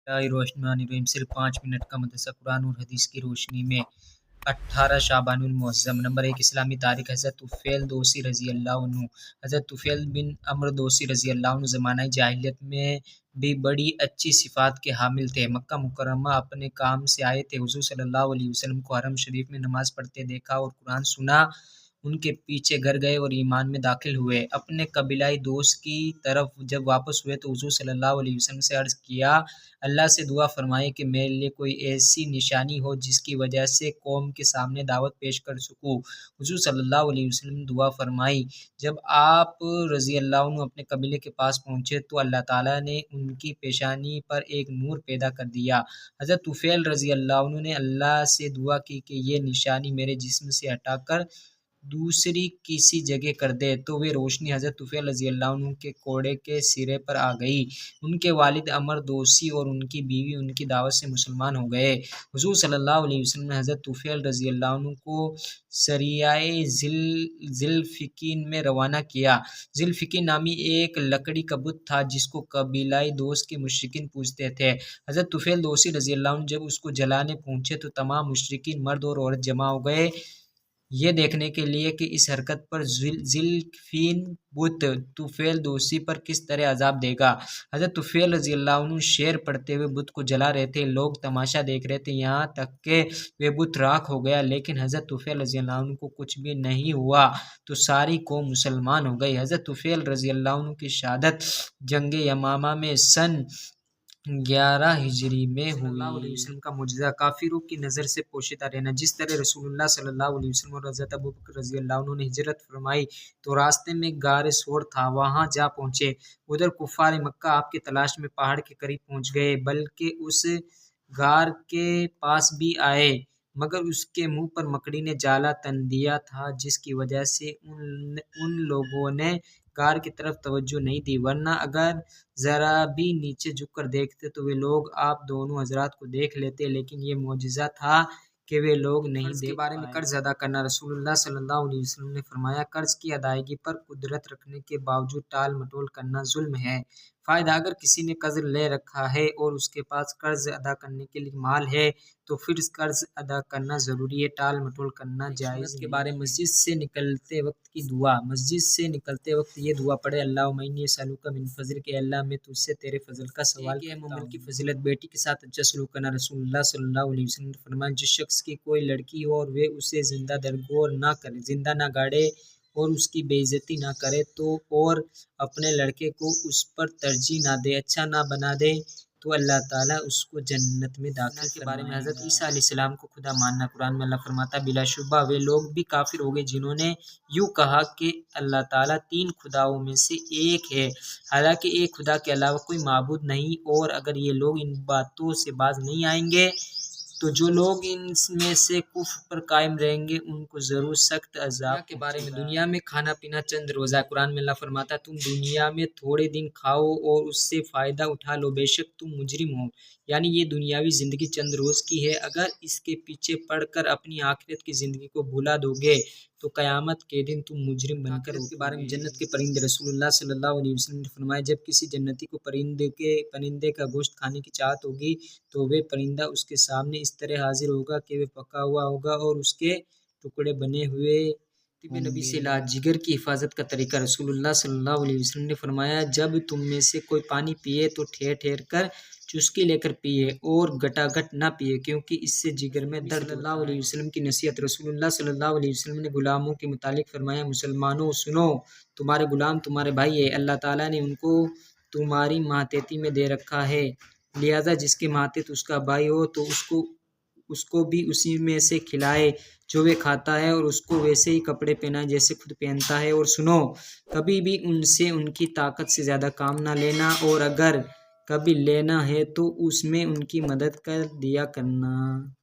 बिस्मिल्लाहिर्रहमानिर्रहीम। सिर्फ 5 मिनट का मदरसा कुरान और हदीस की रोशनी में 18 शाबानुल मुअज़्ज़म। नंबर 1 इस्लामी तारीख। हज़रत तुफ़ैल दोसी रज़ी अल्लाह अन्हु। हज़रत तुफ़ैल बिन अम्र दोसी रज़ी अल्लाह अन्हु ज़माना जाहिलियत में भी बड़ी अच्छी सिफ़ात के हामिल थे। मक्का मुकर्रमा अपने काम से आए थे। हुज़ूर सल्लल्लाहु अलैहि वसल्लम को हरम शरीफ में नमाज़ पढ़ते देखा और कुरान सुना। उनके पीछे घर गए और ईमान में दाखिल हुए। अपने कबीलाई दोस्त की तरफ जब वापस हुए तो हुज़ूर सल्लल्लाहु अलैहि वसल्लम से अर्ज़ किया, अल्लाह से दुआ फरमाएं कि मेरे लिए कोई ऐसी निशानी हो जिसकी वजह से कौम के सामने दावत पेश कर सकूं। हुज़ूर सल्लल्लाहु अलैहि वसल्लम ने दुआ फरमाई। जब आप रज़ी अल्लाह अन्हु अपने कबीले के पास पहुँचे तो अल्लाह ताला ने उनकी पेशानी पर एक नूर पैदा कर दिया। हज़रत तुफ़ैल रज़ी अल्लाह अन्हु ने अल्लाह से दुआ की कि ये निशानी मेरे जिस्म से हटाकर दूसरी किसी जगह कर दे, तो वे रोशनी हज़रत तुफ़ैल रज़ी अल्लाह अन्हु के कोड़े के सिरे पर आ गई। उनके वालिद अमर दोसी और उनकी बीवी उनकी दावत से मुसलमान हो गए। हुज़ूर सल्लल्लाहु अलैहि वसल्लम ने हज़रत तुफ़ैल रज़ी अल्लाह अन्हु को सरियाए ज़िलफ़िकीन में रवाना किया। ज़िलफ़िकीन नामी एक लकड़ी का बुत था जिसको कबीलाई दोस्त के मुशरिकीन पूजते थे। हज़रत तुफ़ैल दोसी रज़ी अल्लाह अन्हु जब उसको जलाने पहुँचे तो तमाम मुशरिकीन मर्द और औरत जमा हो गए, ये देखने के लिए कि इस हरकत पर ज़िलफ़िकीन बुत तुफ़ैल दोसी पर किस तरह अज़ाब देगा। हज़रत तुफ़ैल रज़ी अल्लाह अन्हु शेर पढ़ते हुए बुत को जला रहे थे। लोग तमाशा देख रहे थे, यहाँ तक कि वे बुत राख हो गया, लेकिन हज़रत तुफ़ैल रज़ी अल्लाह अन्हु को कुछ भी नहीं हुआ तो सारी कौम मुसलमान हो गई। हज़रत तुफ़ैल रज़ी अल्लाह अन्हु की शहादत जंग यमामा में सन 11 हिजरी में सल्लल्लाहु अलैहि वसल्लम का मुजज़ा। काफिरों की नज़र से पोशीदा रहना। जिस तरह रसूलुल्लाह सल्लल्लाहु अलैहि वसल्लम और हज़रत अबू बकर रज़ी अल्लाह अन्हु ने हिजरत फरमाई तो रास्ते में गारे सोर था, वहाँ जा पहुँचे। उधर कुफ़ार मक्का आपकी तलाश में पहाड़ के करीब पहुँच गए, बल्कि उस गार के पास भी आए, मगर उसके मुंह पर मकड़ी ने जाला तन दिया था, जिसकी वजह से उन लोगों ने गार की तरफ तवज्जो नहीं दी, वरना अगर ज़रा भी नीचे झुककर देखते तो वे लोग आप दोनों हज़रात को देख लेते, लेकिन ये मुअजिज़ा था कि वे लोग नहीं देख पाए। के बारे में कर्ज अदा करना। रसूलुल्लाह सल्लल्लाहु अलैहि वसल्लम ने फरमाया, कर्ज की अदायगी पर कुदरत रखने के बावजूद टाल मटोल करना जुल्म है। फ़ायदा, अगर किसी ने कर्ज ले रखा है और उसके पास कर्ज अदा करने के लिए माल है तो फिर कर्ज अदा करना ज़रूरी है, टाल मटोल करना जायज़ के बारे में मस्जिद से निकलते वक्त की दुआ। मस्जिद से निकलते वक्त ये दुआ पढ़े, अल्लाहुम्मा इन्नी असअलुका मिन फ़ज़ल के, अल्लाह मैं तुझसे तेरे फजल का सवाल करता हूँ। मोमिन की फजीलत। बेटी के साथ अच्छा सलूक करना। रसूलुल्लाह सल्लल्लाहु अलैहि वसल्लम ने फरमाया, जिस शख्स की कोई लड़की हो और वे उसे जिंदा दरगोर ना करे, जिंदा ना गाड़े और उसकी बेइज्जती ना करे तो और अपने लड़के को उस पर तरजीह ना दे, अच्छा ना बना दे, तो अल्लाह ताला उसको जन्नत में दाखिल के बारे में। हज़रत ईसा अलैहिस्सलाम को खुदा मानना। कुरान में अल्लाह फरमाता, बिलाशुबा वे लोग भी काफिर हो गए जिन्होंने यूँ कहा कि अल्लाह ताला 3 खुदाओं में से एक है, हालांकि एक खुदा के अलावा कोई माबूद नहीं। और अगर ये लोग इन बातों से बाज नहीं आएंगे तो जो लोग इनमें से कुफ्र पर कायम रहेंगे उनको जरूर सख्त अजाब के बारे में। दुनिया में खाना पीना चंद रोज़ा। कुरान में अल्लाह फरमाता, तुम दुनिया में थोड़े दिन खाओ और उससे फ़ायदा उठा लो, बेशक तुम मुजरिम हो। यानी ये दुनियावी ज़िंदगी चंद रोज़ की है, अगर इसके पीछे पड़कर अपनी आखिरत की ज़िंदगी को भुला दोगे तो क़यामत के दिन तुम मुजरिम बनकर के बारे में। जन्नत के परिंदे। रसूलुल्लाह सल्लल्लाहु अलैहि वसल्लम ने फरमाया, जब किसी जन्नती को परिंदे का गोश्त खाने की चाहत होगी तो वे परिंदा उसके सामने इस तरह हाजिर होगा कि वे पका हुआ होगा और उसके टुकड़े बने हुए। नबी से इलाज। जिगर की हिफाजत का तरीका। रसूलुल्लाह सल्लल्लाहु अलैहि वसल्लम ने फरमाया, जब तुम में से कोई पानी पिए तो ठहर ठहर कर चुस्की लेकर पिए और गटागट ना पिए, क्योंकि इससे जिगर में दर्द। सल्लल्लाहु अलैहि वसल्लम की नसीहत। रसूलुल्लाह सल्लल्लाहु अलैहि वसल्लम ने गुलामों के मुतालिक फरमाया, मुसलमानों सुनो, तुम्हारे गुलाम तुम्हारे भाई है, अल्लाह ताला ने उनको तुम्हारी मातहती में दे रखा है, लिहाजा जिसके मातहत उसका भाई हो तो उसको भी उसी में से खिलाए जो वे खाता है, और उसको वैसे ही कपड़े पहनाए जैसे खुद पहनता है। और सुनो, कभी भी उनसे उनकी ताकत से ज़्यादा काम ना लेना, और अगर कभी लेना है तो उसमें उनकी मदद कर दिया करना।